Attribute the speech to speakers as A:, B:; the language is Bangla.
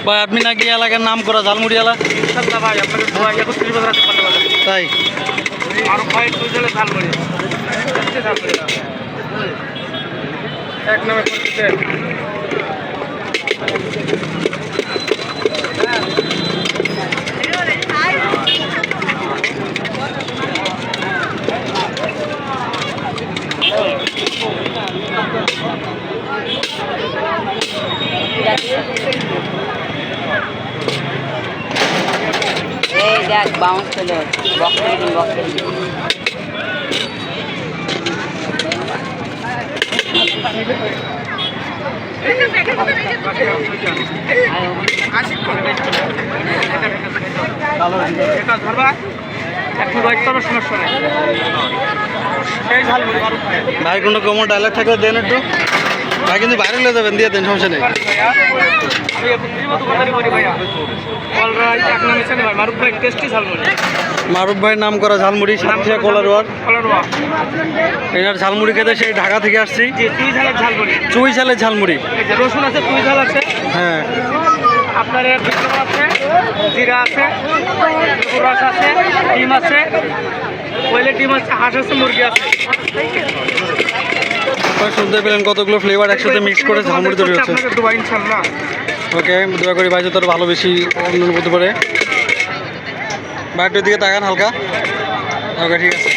A: ভাই আপনি নাকি এলাকার নাম করা ঝালমুড়িওয়ালা?
B: ইনশাআল্লাহ ভাই আপনাদের দোয়া 31 বাজার রাখতে পারলে ভালো।
A: তাই
B: আরো ভাই তুইলে ঝালমুড়ি এক নামে করতে
C: এই দেখ বাউন্স চলে বক্স
A: ভাই কোনো কমন ডায়লগ থাকলে দেন একটু। ভাই কিন্তু বাইরে নিয়ে যাবেন, দিয়ে দেন, সমস্যা নেই। মারুফ ভাই নাম করা ঝালমুড়ি, সাতক্ষীরা কলারোয়ার। এনার ঝালমুড়ি খেতে সেই ঢাকা থেকে আসছি। চুই ঝালের ঝালমুড়ি,
B: রসুন আছে, চুই ঝাল আছে,
A: হ্যাঁ
B: আপনার বিপ্লব আছে, জিরা আছে, রস আছে, ডিম আছে, পয়লে ডিম আছে, হাঁস আছে, মুরগি আছে।
A: আপনারা শুনতে পেলেন কতগুলো ফ্লেভার একসাথে মিক্স করে ঝালমুড়ি তৈরি হচ্ছে।
B: ইনশাল্লাহ
A: ওকে, দোয়া করি ভাই যত ভালো বেশি অনুভূতি পারে। বাইরের দিকে তাকান হালকা। ওকে, ঠিক আছে।